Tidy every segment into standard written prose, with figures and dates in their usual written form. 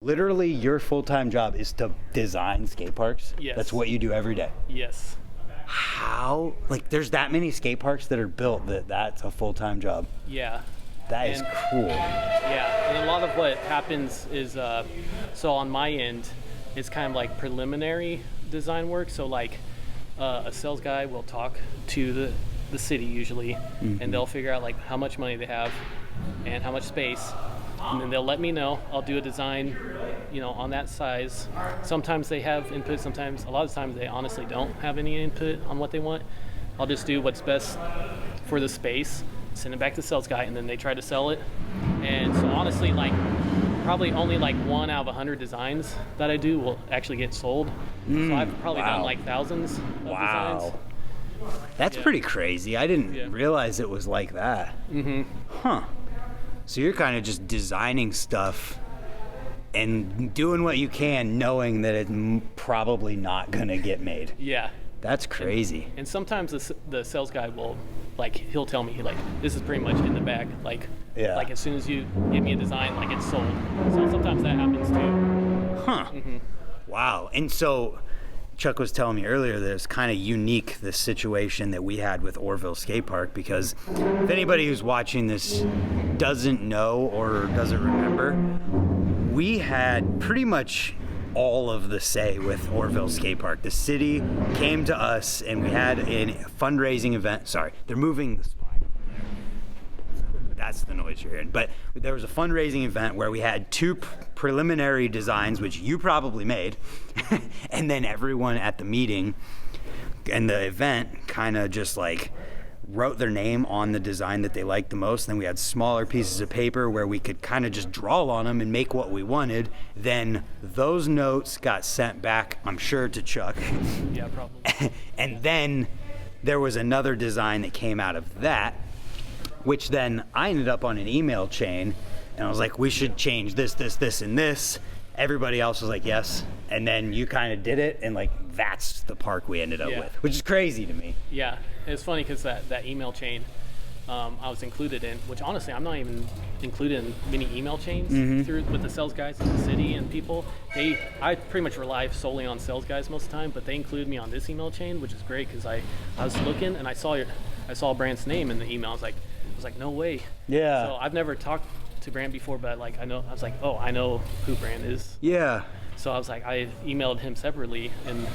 Literally, your full-time job is to design skate parks? Yes. That's what you do every day? Yes. How? Like, there's that many skate parks that are built that's a full-time job. Yeah. That is cool. Yeah, and a lot of what happens is, so on my end, it's kind of like preliminary design work. So like a sales guy will talk to the city usually, and they'll figure out like how much money they have and how much space. And then they'll let me know. I'll do a design, on that size. Sometimes they have input. A lot of times they honestly don't have any input on what they want. I'll just do what's best for the space, send it back to the sales guy, and then they try to sell it. And so honestly, like probably only like 1 out of 100 designs that I do will actually get sold. So I've probably done like thousands of designs. That's pretty crazy. I didn't realize it was like that. Huh. So you're kind of just designing stuff and doing what you can, knowing that it's probably not going to get made. Yeah. That's crazy. And sometimes the sales guy will, like, he'll tell me, like, this is pretty much in the bag. Like as soon as you give me a design, like, it's sold. So sometimes that happens too. Huh. Wow. And so Chuck was telling me earlier that it's kind of unique, this situation that we had with Orville Skate Park, because if anybody who's watching this doesn't know or doesn't remember, we had pretty much all of the say with Orville Skate Park. The city came to us and we had a fundraising event. Sorry, they're moving the spine. That's the noise you're hearing. But there was a fundraising event where we had 2 preliminary designs, which you probably made, and then everyone at the meeting and the event kind of just like wrote their name on the design that they liked the most. Then we had smaller pieces of paper where we could kind of just draw on them and make what we wanted. Then those notes got sent back, I'm sure, to Chuck. Yeah, probably. And then there was another design that came out of that, which then I ended up on an email chain, and I was like, we should change this, and this. Everybody else was like, yes. And then you kind of did it, and like that's the park we ended up with, which is crazy to me. Yeah, it's funny because that email chain I was included in, which honestly I'm not even included in many email chains through with the sales guys in the city and people. I pretty much rely solely on sales guys most of the time, but they include me on this email chain, which is great because I was looking and I saw Brandt's name in the email. I was like, no way. Yeah. So I've never talked to Brandt before, but I know I know who Brandt is. Yeah. So I emailed him separately, and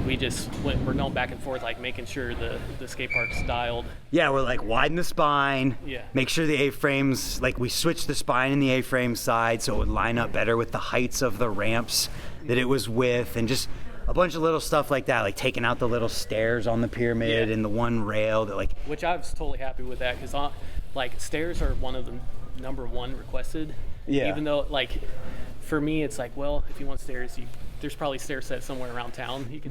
we're going back and forth, like making sure the skate park's dialed. Yeah, we're like widen the spine. Yeah. Make sure the A-frames, like we switched the spine in the A-frame side so it would line up better with the heights of the ramps that it was with, and just a bunch of little stuff like that, like taking out the little stairs on the pyramid and the one rail that like. Which I was totally happy with that because like stairs are one of the number one requested. Yeah. Even though like. For me, it's like, well, if you want stairs, there's probably stair set somewhere around town. You can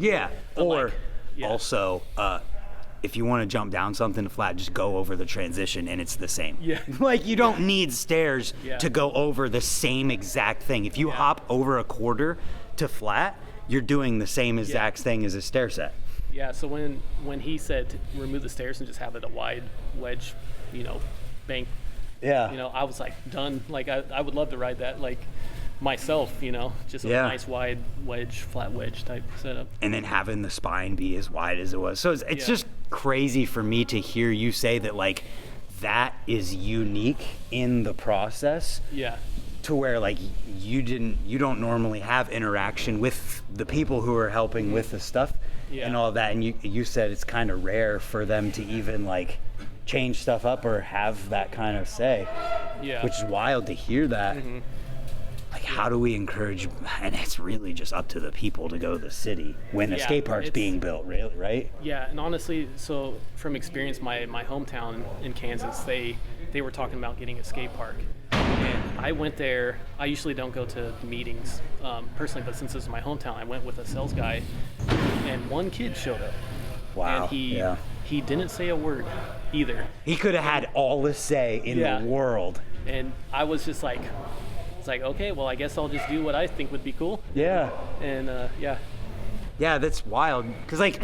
Also, if you want to jump down something flat, just go over the transition and it's the same. Yeah. Like you don't need stairs to go over the same exact thing. If you hop over a quarter to flat, you're doing the same exact thing as a stair set. Yeah. So when he said to remove the stairs and just have it a wide wedge, bank. Yeah. I was like done. Like I would love to ride that. Like. Myself, just a nice wide wedge, flat wedge type setup. And then having the spine be as wide as it was. So it's just crazy for me to hear you say that like that is unique in the process. Yeah. To where like you don't normally have interaction with the people who are helping with the stuff and all of that. And you said it's kind of rare for them to even like change stuff up or have that kind of say. Yeah. Which is wild to hear that. Like, how do we encourage, and it's really just up to the people to go to the city when the skate park's being built, really, right? Yeah, and honestly, so from experience, my hometown in Kansas, they were talking about getting a skate park. And I went there. I usually don't go to meetings personally, but since this is my hometown, I went with a sales guy, and one kid showed up. Wow, and he didn't say a word either. He could have had all the say in the world. And I was just like, it's like, okay, well, I guess I'll just do what I think would be cool. Yeah. And Yeah, that's wild. Because like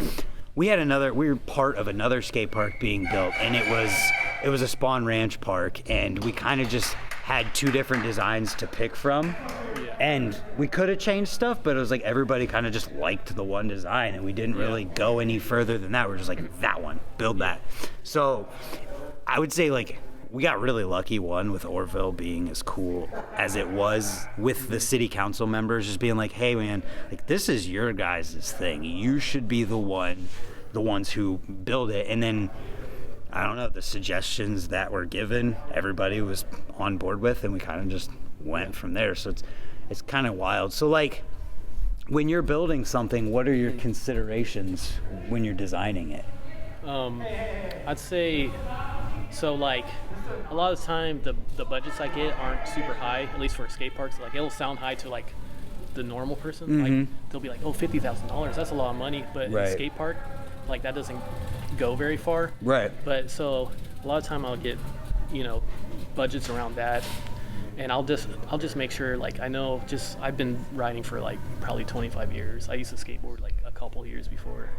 we were part of another skate park being built, and it was a Spawn Ranch park, and we kind of just had 2 different designs to pick from. Yeah. And we could have changed stuff, but it was like everybody kind of just liked the one design, and we didn't really go any further than that. We're just like, that one, build that. So I would say, like, we got really lucky, one, with Orville being as cool as it was, with the city council members just being like, hey, man, like, this is your guys' thing. You should be the ones who build it. And then, I don't know, the suggestions that were given, everybody was on board with, and we kind of just went from there. So it's kind of wild. So, like, when you're building something, what are your considerations when you're designing it? I'd say, so, like, a lot of the time the budgets I get aren't super high, at least for skate parks. Like, it'll sound high to, like, the normal person. Like, they'll be like, oh, $50,000, that's a lot of money. But in a skate park, like, that doesn't go very far. Right. But so a lot of time I'll get, budgets around that. And I'll just make sure, like, I know, just, I've been riding for, like, probably 25 years. I used to skateboard, like, a couple years before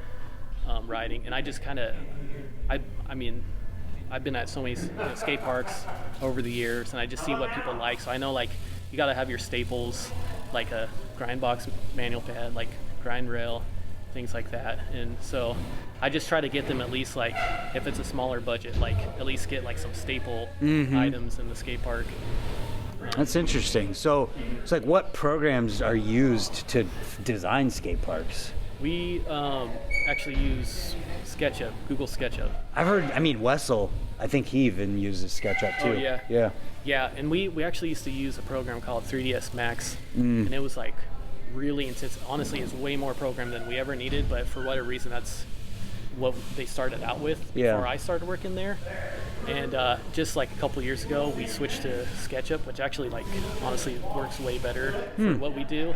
riding. And I just kind of, I mean, I've been at so many skate parks over the years, and I just see what people like. So I know, like, you got to have your staples, like a grind box manual pad, like grind rail, things like that. And so I just try to get them at least, like, if it's a smaller budget, like, at least get, like, some staple items in the skate park. That's interesting. So it's like, what programs are used to design skate parks? We actually use SketchUp, Google SketchUp. I've heard, Wessel, I think he even uses SketchUp too. Oh, yeah. Yeah. Yeah, and we actually used to use a program called 3ds Max, and it was, like, really intense. Honestly, it's way more program than we ever needed, but for whatever reason, that's what they started out with before I started working there. And just like a couple years ago, we switched to SketchUp, which actually, like, honestly works way better for what we do.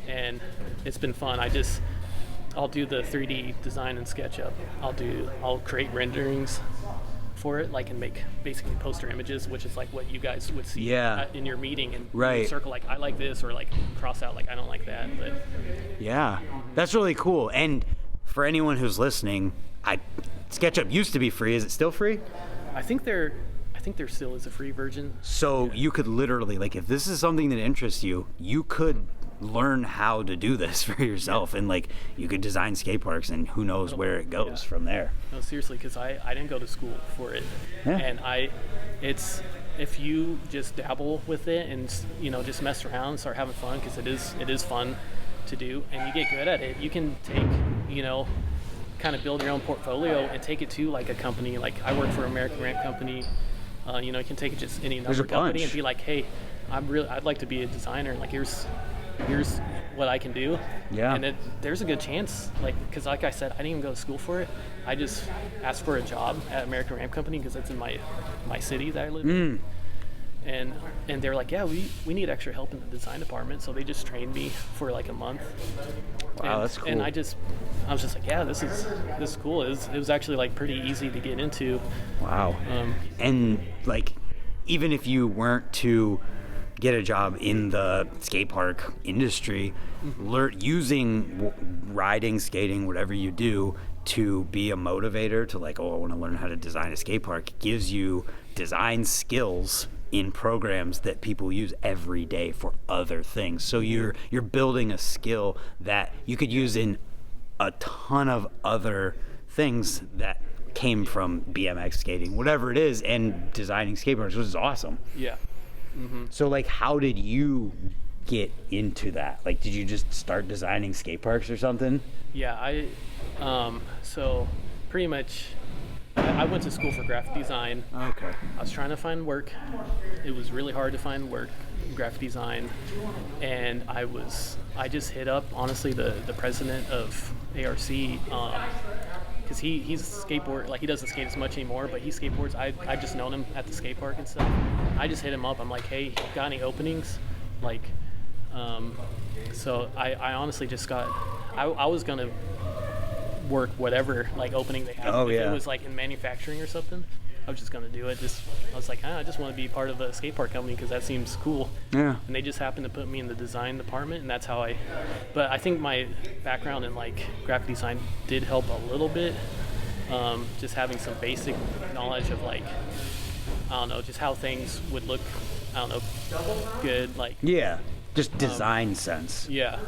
And it's been fun. I'll do the 3D design in SketchUp. I'll create renderings for it, like, and make basically poster images, which is like what you guys would see in your meeting, and you circle, like, I like this, or, like, cross out, like, I don't like that. But yeah, that's really cool. And for anyone who's listening, SketchUp used to be free. Is it still free? I think there still is a free version. So you could literally, like, if this is something that interests you, you could learn how to do this for yourself, and, like, you could design skate parks, and who knows where it goes from there. No, seriously, because I didn't go to school for it, and it's, if you just dabble with it and, just mess around, start having fun, because it is fun to do, and you get good at it, you can take, kind of build your own portfolio and take it to, like, a company. Like, I work for American Ramp Company. You can take it just any number company and be like, hey, I'd like to be a designer, and, like, here's what I can do. Yeah. And there's a good chance, like, because, like I said, I didn't even go to school for it. I just asked for a job at American Ramp Company because it's in my city that I live in. And they were like, yeah, we need extra help in the design department. So they just trained me for, like, a month. Wow, that's cool. And I was just like, yeah, this is cool. It was actually, like, pretty easy to get into. Wow. And, like, even if you weren't to get a job in the skate park industry, using riding, skating, whatever you do, to be a motivator to, like, oh, I want to learn how to design a skate park, gives you design skills in programs that people use every day for other things. So you're building a skill that you could use in a ton of other things that came from BMX skating, whatever it is, and designing skateboards, which is awesome. Yeah. So, like, how did you get into that? Like, did you just start designing skate parks or something? Yeah, so pretty much I went to school for graphic design. Okay. I was trying to find work. It was really hard to find work in graphic design, and I just hit up, honestly, the president of ARC, because he's a skateboard, like, he doesn't skate as much anymore, but he skateboards. I just known him at the skate park and stuff. I just hit him up. I'm like, hey, got any openings? Like, so I honestly just I was gonna work whatever, like, opening they had. If it was, like, in manufacturing or something, I was just gonna do it. I was like, I just want to be part of a skate park company because that seems cool. Yeah. And they just happened to put me in the design department, and that's how but I think my background in, like, graphic design did help a little bit. Just having some basic knowledge of, like, I don't know, just how things would look, I don't know, good, like. Yeah. Just design sense. Yeah.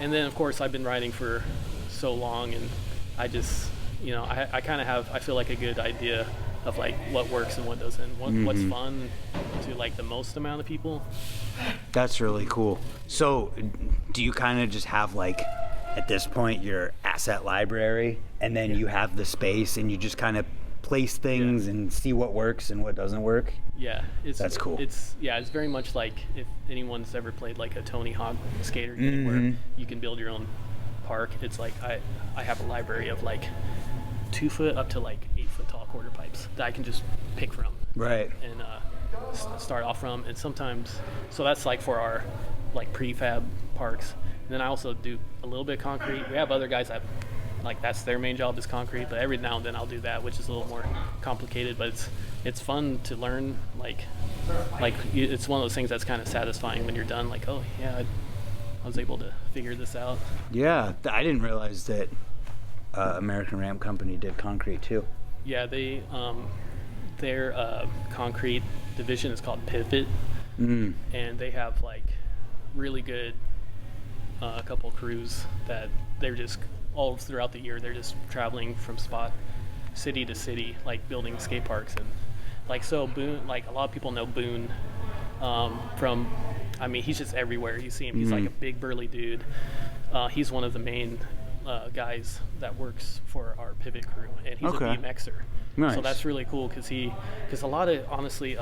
And then, of course, I've been riding for so long, and I just, I kind of have, I feel like a good idea of like what works and what doesn't, what's fun to like the most amount of people. That's really cool. So do you kind of just have like, at this point, your asset library, and then you have the space and you just kind of place things and see what works and what doesn't work? Yeah, that's cool. It's very much like if anyone's ever played like a Tony Hawk skater game where you can build your own park. It's like I have a library of like 2 foot up to like 8 foot tall quarter pipes that I can just pick from. Right. And start off from, and sometimes, so that's like for our like prefab parks. And then I also do a little bit of concrete. We have other guys that like that's their main job is concrete, but every now and then I'll do that, which is a little more complicated, but it's fun to learn. Like it's one of those things that's kind of satisfying when you're done, like, oh yeah, I was able to figure this out. Yeah, I didn't realize that American Ramp Company did concrete too. Yeah, they their concrete division is called Pivot, and they have like really good a couple crews that they're just all throughout the year, they're just traveling from city to city, like building skate parks. And like, so Boone, like a lot of people know Boone from, I mean, he's just everywhere. You see him, he's like a big burly dude. He's one of the main guys that works for our Pivot crew, and he's a BMXer. Nice. So that's really cool because a lot of, honestly,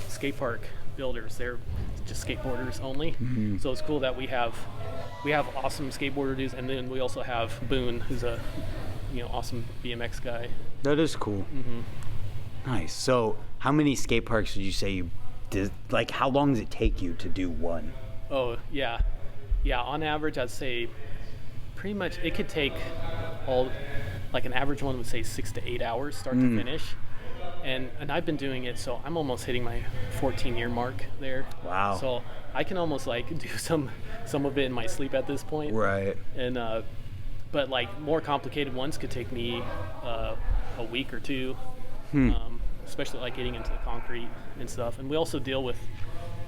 skate park builders, they're just skateboarders only. So it's cool that we have awesome skateboarder dudes, and then we also have Boone, who's a awesome BMX guy. That is cool. Nice. So how many skate parks did you say you did? Like, how long does it take you to do one? Oh yeah, on average I'd say pretty much it could take like an average one would say 6 to 8 hours start to finish. And I've been doing it, so I'm almost hitting my 14-year mark there. Wow. So I can almost like do some of it in my sleep at this point. Right. And but like more complicated ones could take me a week or two, especially like getting into the concrete and stuff. And we also deal with,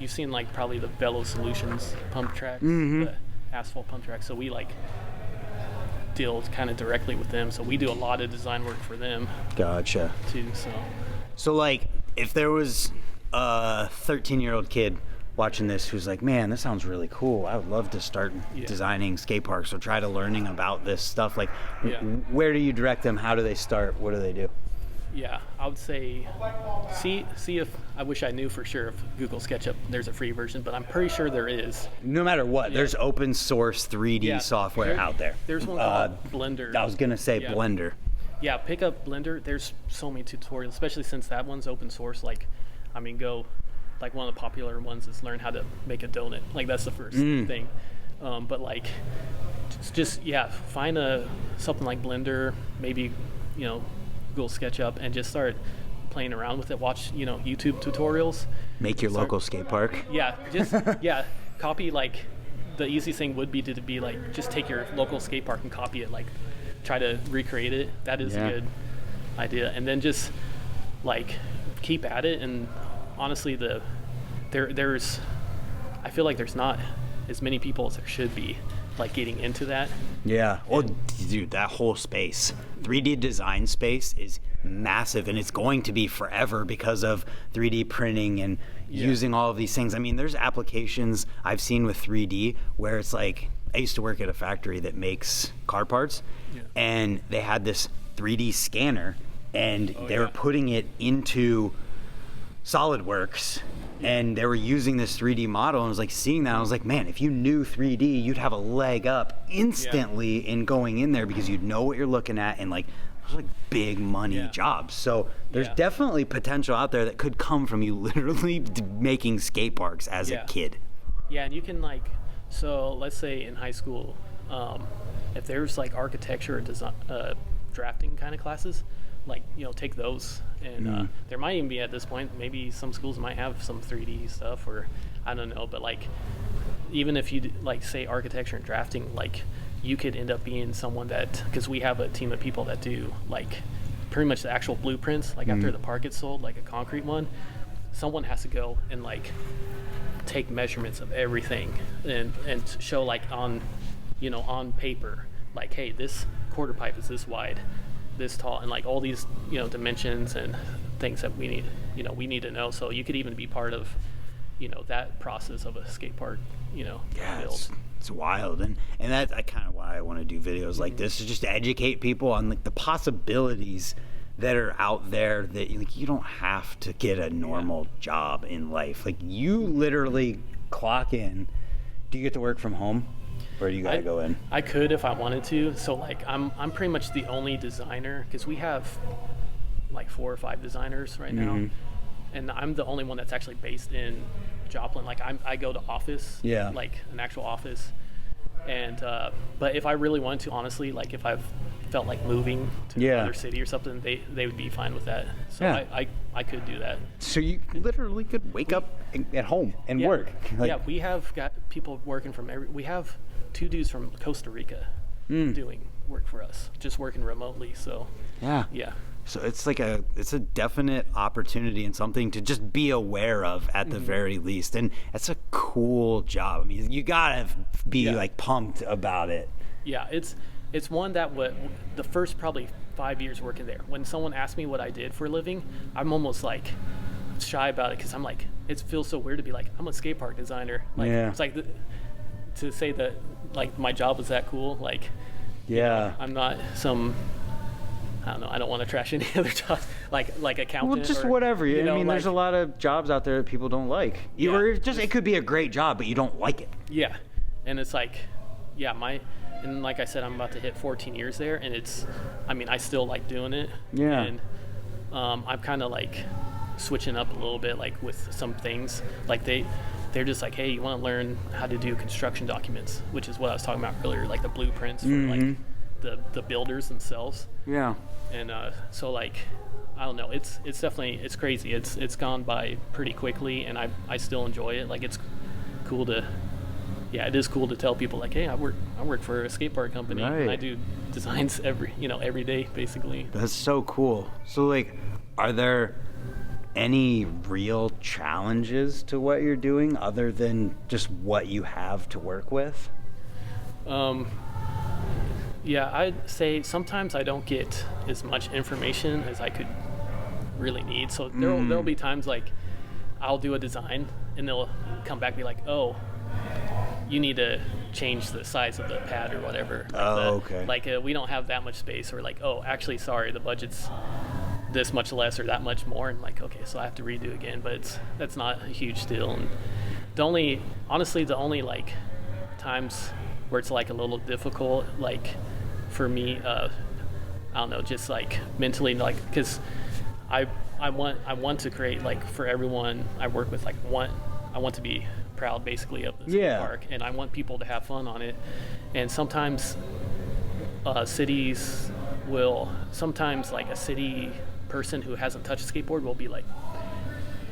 you've seen like probably the Velo Solutions pump tracks, the asphalt pump tracks. So we like deal kind of directly with them. So we do a lot of design work for them. Gotcha. Too. So like, if there was a 13-year-old kid watching this who's like, man, this sounds really cool, I would love to start designing skate parks or try to learning about this stuff, like where do you direct them? How do they start? What do they do? Yeah, I would say see if, I wish I knew for sure if Google SketchUp there's a free version, but I'm pretty sure there is. No matter what, there's open source 3D software out there. There's one called Blender. I was gonna say Blender. Yeah, pick up Blender. There's so many tutorials, especially since that one's open source. Like, I mean, go, like one of the popular ones is learn how to make a donut. Like that's the first thing. But like, just find something like Blender, maybe, Google SketchUp, and just start playing around with it. Watch, YouTube tutorials. Make your local skate park. Yeah, just copy. Like the easiest thing would be to be like just take your local skate park and copy it. Like try to recreate it. That is a good idea. And then just like keep at it. And honestly, there's I feel like there's not as many people as there should be like getting into that. Yeah. Well, dude, that whole space, 3D design space is massive, and it's going to be forever because of 3D printing and using all of these things. I mean, there's applications I've seen with 3D where it's like, I used to work at a factory that makes car parts, and they had this 3D scanner, and they were putting it into SolidWorks, and they were using this 3D model, and I was like seeing that, I was like, man, if you knew 3D, you'd have a leg up instantly in going in there because you'd know what you're looking at, and like those are like big money jobs. So there's definitely potential out there that could come from you literally making skate parks as a kid. Yeah, and you can like, so let's say in high school, if there's like architecture or design, drafting kind of classes, like, take those. And there might even be at this point, maybe some schools might have some 3D stuff, or I don't know, but like even if you like say architecture and drafting, like you could end up being someone that, because we have a team of people that do like pretty much the actual blueprints, like after the park gets sold, like a concrete one, someone has to go and like take measurements of everything and show like on paper, like, hey, this quarter pipe is this wide, this tall, and like all these dimensions and things that we need to know. So you could even be part of that process of a skate park build. It's wild, and that's kind of why I want to do videos like this, is just to educate people on like the possibilities that are out there, that like you don't have to get a normal job in life. Like you literally clock in. Do you get to work from home, or do you gotta go in? I could if I wanted to. So like I'm pretty much the only designer, because we have like 4 or 5 designers right now, and I'm the only one that's actually based in Joplin. Like I go to office, like an actual office, and but if I really wanted to, honestly, like if I've felt like moving to another city or something, they would be fine with that. So I could do that. So you literally could wake up at home and work. Like, we have got people working from we have 2 dudes from Costa Rica doing work for us, just working remotely. So so it's like it's a definite opportunity and something to just be aware of at the very least. And that's a cool job. I mean, you gotta be like pumped about it. Yeah, it's one that the first probably 5 years working there, when someone asked me what I did for a living, I'm almost like shy about it, because I'm like, it feels so weird to be like, I'm a skate park designer. Like it's like to say that like my job was that cool. Like I'm not some, I don't know, I don't want to trash any other jobs, like accountant. Well, just or, whatever. I mean, like, there's a lot of jobs out there that people don't like. Or just it could be a great job, but you don't like it. Yeah, and it's like, and like I said, I'm about to hit 14 years there, and I still like doing it. Yeah. And I'm kind of like switching up a little bit, like with some things. Like they're just like, hey, you want to learn how to do construction documents, which is what I was talking about earlier, like the blueprints for like the builders themselves. Yeah. And so like, I don't know, it's definitely, it's crazy. It's gone by pretty quickly, and I still enjoy it. Like it's cool to. Yeah, it is cool to tell people like, hey, I work for a skate park company. Right. And I do designs every day, basically. That's so cool. So like, are there any real challenges to what you're doing other than just what you have to work with? Yeah, I'd say sometimes I don't get as much information as I could really need. So there'll be times like I'll do a design and they'll come back and be like, oh, you need to change the size of the pad or whatever. Okay. Like we don't have that much space, or like, oh, actually, sorry, the budget's this much less or that much more, and like, okay, so I have to redo again. But that's not a huge deal. And the only like times where it's like a little difficult, like for me, I don't know, just like mentally, like because I want to create, like, for everyone I work with, like I want to be proud basically of the skate park, and I want people to have fun on it. And sometimes cities will, like a city person who hasn't touched a skateboard will be like,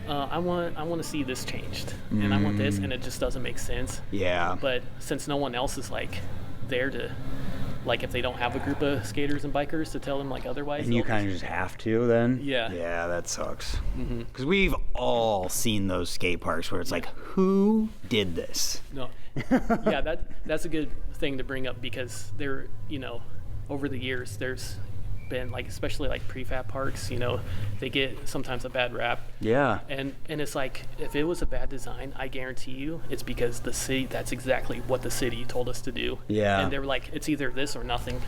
I want to see this changed, and I want this, and it just doesn't make sense. Yeah. But since no one else is like there to, like, if they don't have a group of skaters and bikers to tell them like otherwise, and you kind of just have to then. Yeah, that sucks, because we've all seen those skate parks where it's like, who did this? No. That's a good thing to bring up, because there, over the years there's been, like, especially like prefab parks, they get sometimes a bad rap. Yeah. And it's like, if it was a bad design, I guarantee you it's because the city, that's exactly what the city told us to do. Yeah. And they were like, it's either this or nothing.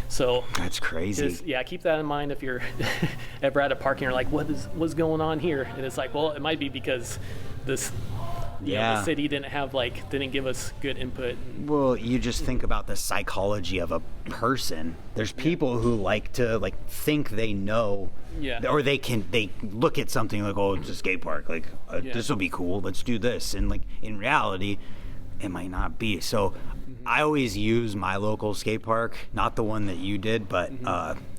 So that's crazy. Keep that in mind if you're ever at a park and you're like, what's going on here? And it's like, well, it might be because this the city didn't give us good input. Well, you just think about the psychology of a person. There's people who like to think they know, or they look at something like, oh, it's a skate park, like this will be cool, let's do this, and like in reality it might not be. So I always use my local skate park, not the one that you did, but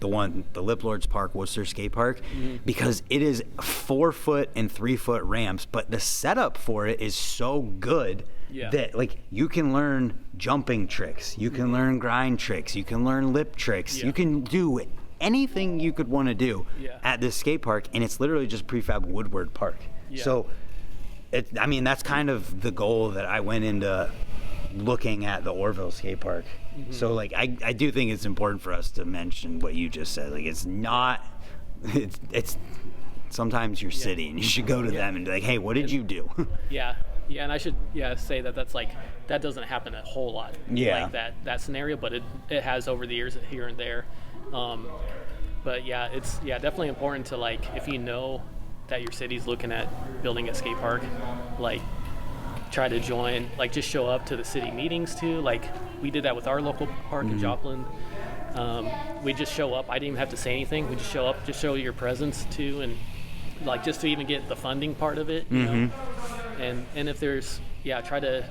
the Lip Lords Park, Worcester Skate Park, because it is 4-foot and 3-foot ramps, but the setup for it is so good that like you can learn jumping tricks, you can learn grind tricks, you can learn lip tricks, you can do anything you could want to do at this skate park, and it's literally just prefab woodward park. So I mean, that's kind of the goal that I went into looking at the Orville skate park. So like I do think it's important for us to mention what you just said. Like it's not it's sometimes your city and you should go to them and be like, hey, what did you do? And I should say that's like that doesn't happen a whole lot like that scenario, but it has over the years here and there. But yeah, it's definitely important to, like, if you know that your city's looking at building a skate park, like try to join, like just show up to the city meetings too. Like we did that with our local park in Joplin. We just show up. I didn't even have to say anything. We just show up, just show your presence too, and like just to even get the funding part of it, you know. And if there's try to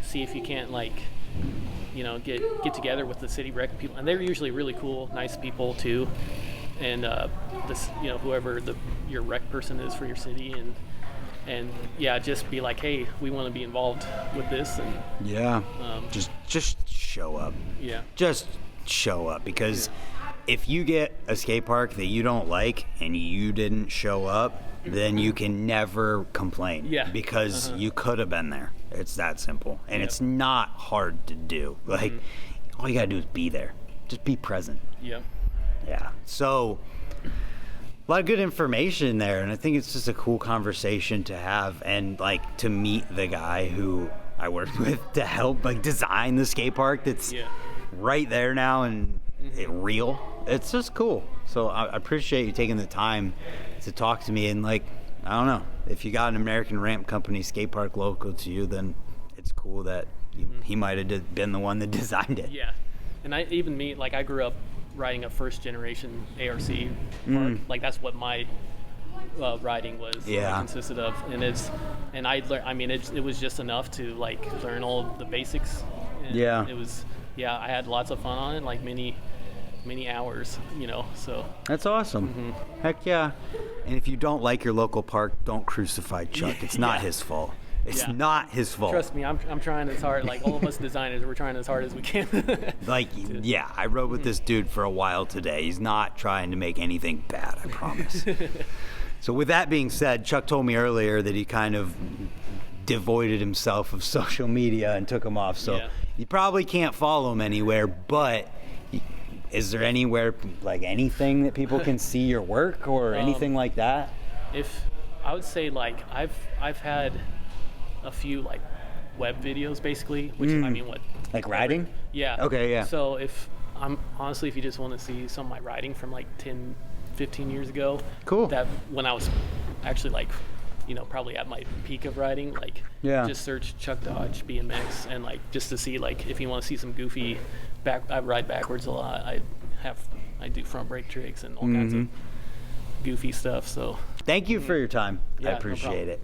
see if you can't, like, you know, get together with the city rec people, and they're usually really cool, nice people too. And this, you know, whoever your rec person is for your city, and just be like, hey, we want to be involved with this, and just show up. Just show up, because if you get a skate park that you don't like and you didn't show up, then you can never complain, because you could have been there. It's that simple, and it's not hard to do. Like all you gotta do is be there. Just be present. So a lot of good information there, and I think it's just a cool conversation to have, and like to meet the guy who I worked with to help like design the skate park that's right there now and real. It's just cool. So I appreciate you taking the time to talk to me, and like, I don't know, if you got an American Ramp Company skate park local to you, then it's cool that he might have been the one that designed it. And I grew up riding a first generation ARC park. Like that's what my riding was consisted of, and it was just enough to like learn all the basics. And it was I had lots of fun on it, like many hours, you know, so. That's awesome. Heck yeah. And if you don't like your local park, don't crucify Chuck. It's not his fault. It's not his fault. Trust me, I'm trying as hard, like all of us designers, we're trying as hard as we can. I rode with this dude for a while today. He's not trying to make anything bad, I promise. So with that being said, Chuck told me earlier that he kind of devoided himself of social media and took him off. So you probably can't follow him anywhere, but is there anywhere, like anything that people can see your work or anything like that? If I would say, like, I've had a few like web videos basically, which I mean, what, like riding? Okay, So if you just want to see some of my riding from like 10, 15 years ago, that when I was actually like, you know, probably at my peak of riding, like just search Chuck Dodge BMX, and like just to see, like, if you want to see some goofy I ride backwards a lot. I do front brake tricks and all kinds of goofy stuff. So thank you for your time. I appreciate it.